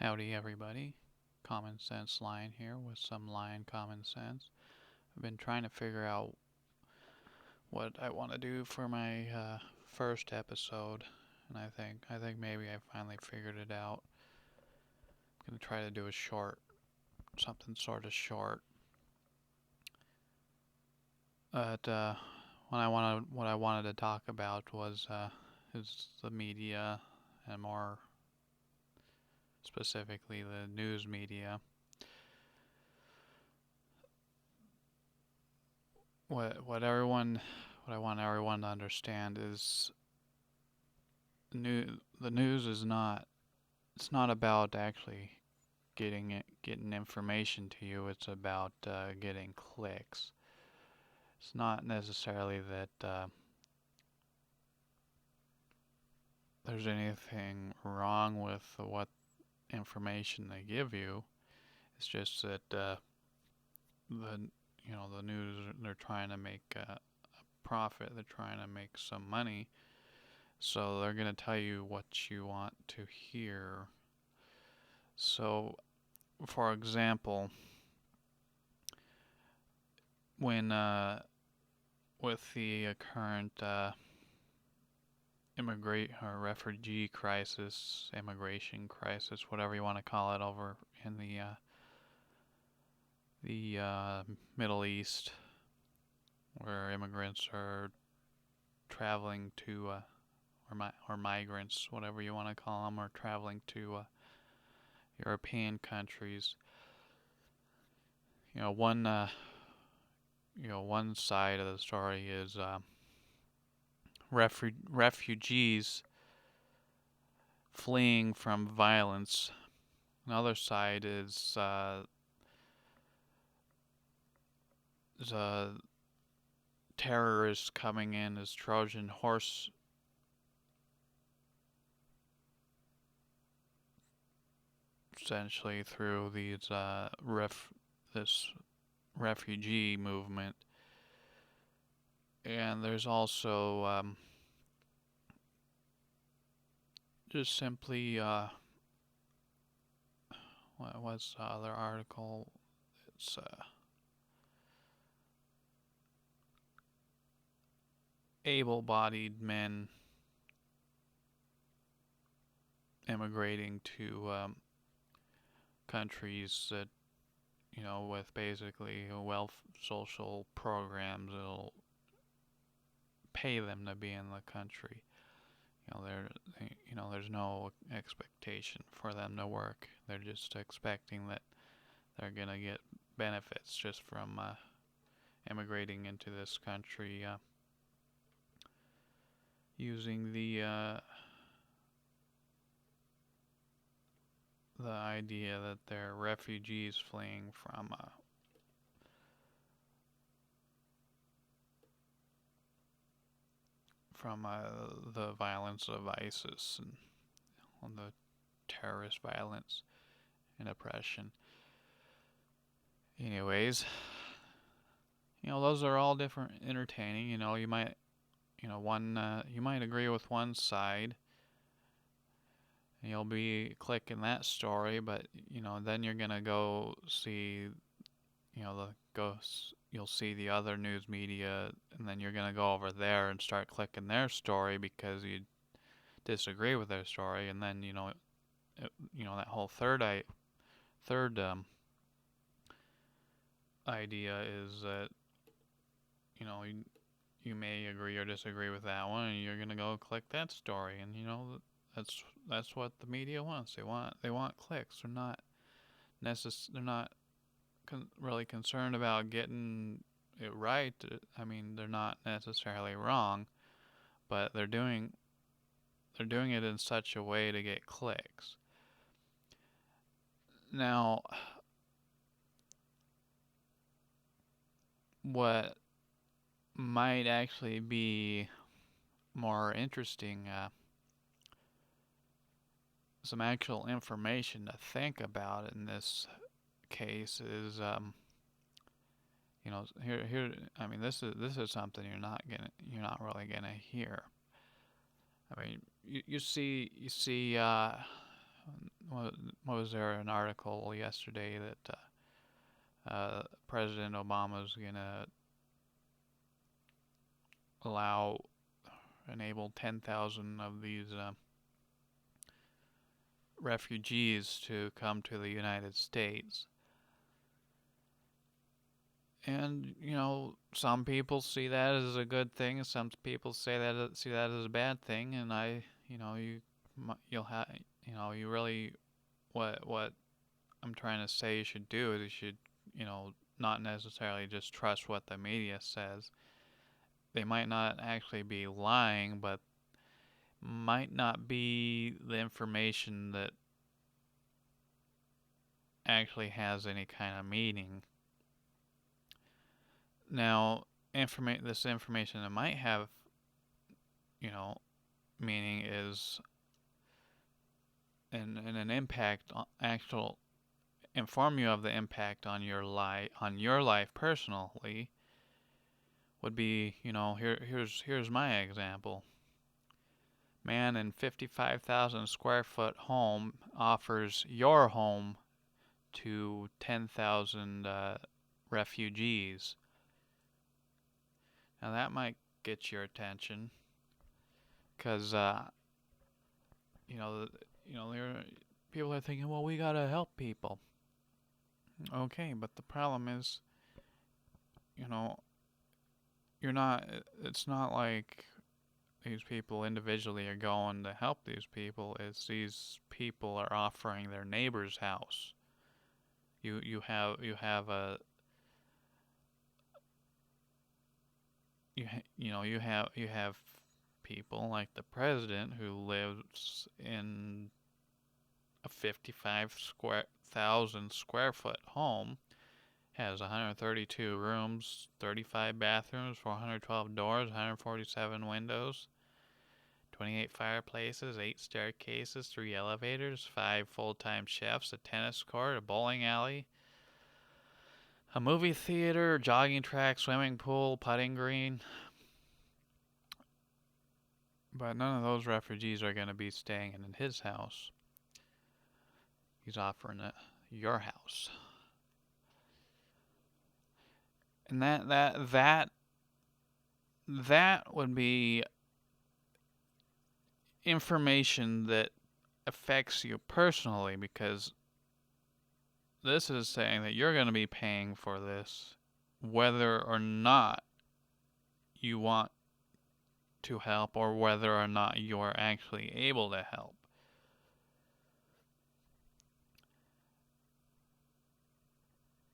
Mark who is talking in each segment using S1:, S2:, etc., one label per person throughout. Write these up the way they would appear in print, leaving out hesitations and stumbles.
S1: Howdy, everybody. Common Sense Lion here with some lion common sense. I've been trying to figure out what I want to do for my first episode, and I think maybe I finally figured it out. I'm gonna try to do a short, something sort of short. But what I wanted to talk about was is the media, and more specifically the news media. What everyone what I want everyone to understand is the news is not it's not about actually getting information to you. It's about getting clicks. It's not necessarily that there's anything wrong with what information they give you. It's just that the the news, they're trying to make a profit. They're trying to make some money. So they're going to tell you what you want to hear. So, for example, when with the current immigrant or refugee crisis, immigration crisis, whatever you want to call it, over in the Middle East, where immigrants are traveling to or migrants, whatever you want to call them, are traveling to European countries. You know, one side of the story is refugees fleeing from violence. Another side is terrorists coming in as Trojan horse, essentially, through this refugee movement. And there's also just simply what was the other article? It's able-bodied men immigrating to countries that, with basically social programs that'll pay them to be in the country. There's no expectation for them to work. They're just expecting that they're gonna get benefits just from immigrating into this country, using the idea that they're refugees fleeing from the violence of ISIS and on the terrorist violence and oppression. Anyways, those are all different, entertaining. You might, you might agree with one side, and you'll be clicking that story, but then you're gonna go see, you'll see the other news media, and then you're gonna go over there and start clicking their story because you disagree with their story, and then that whole third idea is that you may agree or disagree with that one, and you're gonna go click that story, and that's what the media wants. They want clicks. They're not really concerned about getting it right. I mean, they're not necessarily wrong, but they're doing it in such a way to get clicks. Now, what might actually be more interesting, some actual information to think about in this case is, here. I mean, this is something you're not really gonna hear. I mean, you see what, what was there an article yesterday that President Obama's gonna allow enable 10,000 of these refugees to come to the United States. And some people see that as a good thing. Some people see that as a bad thing. And you'll have, you really, what I'm trying to say you should do is you should, not necessarily just trust what the media says. They might not actually be lying, but might not be the information that actually has any kind of meaning. Now, this information that might have, meaning is an impact, actual inform you of the impact on your life personally would be, here's my example. Man in 55,000 square foot home offers your home to 10,000 refugees. Now that might get your attention, because people are thinking, well, we gotta help people. Okay, but the problem is, you're not. It's not like these people individually are going to help these people. It's these people are offering their neighbor's house. You have a you have people like the president who lives in a 55,000 square foot home, has 132 rooms, 35 bathrooms, 412 doors, 147 windows, 28 fireplaces, 8 staircases, 3 elevators, 5 full-time chefs, a tennis court, a bowling alley, a movie theater, jogging track, swimming pool, putting green. But none of those refugees are going to be staying in his house. He's offering it your house. And that would be information that affects you personally, because this is saying that you're going to be paying for this whether or not you want to help or whether or not you're actually able to help.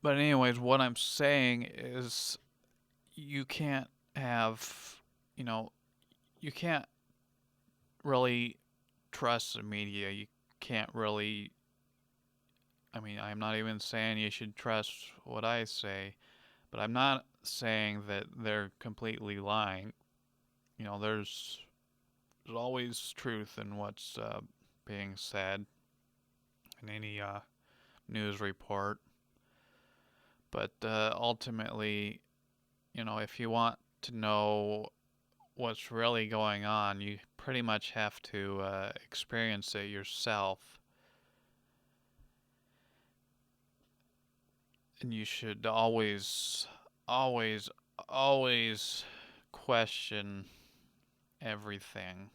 S1: But anyways, what I'm saying is you can't have, you can't really trust the media. You can't really, I'm not even saying you should trust what I say, but I'm not saying that they're completely lying. There's always truth in what's being said in any news report. But ultimately, if you want to know what's really going on, you pretty much have to experience it yourself. And you should always, always, always question everything.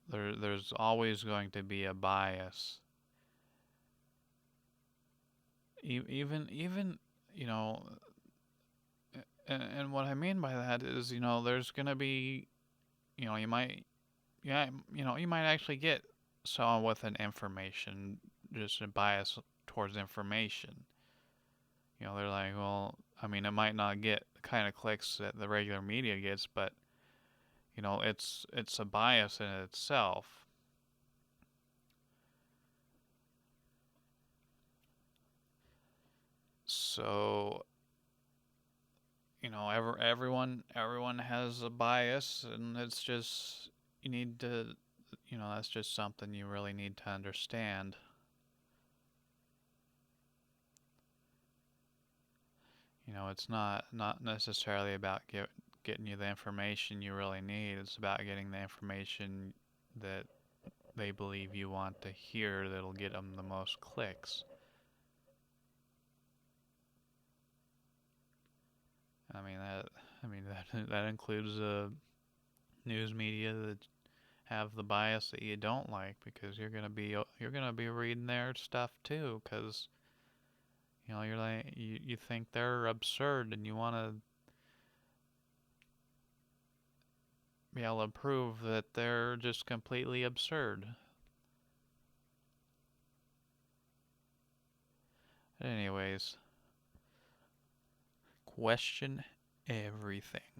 S1: There's always going to be a bias. Even and what I mean by that is, there's gonna be, you might, yeah, you might actually get someone with an information, just a bias towards information. They're like, well, it might not get the kind of clicks that the regular media gets, but it's a bias in itself. So, everyone has a bias, and it's just you need to, that's just something you really need to understand. It's not necessarily about getting you the information you really need. It's about getting the information that they believe you want to hear that'll get them the most clicks. That includes news media that have the bias that you don't like, because you're gonna be reading their stuff too, because you're like you think they're absurd, and you want to be able to prove that they're just completely absurd. Anyways, question everything.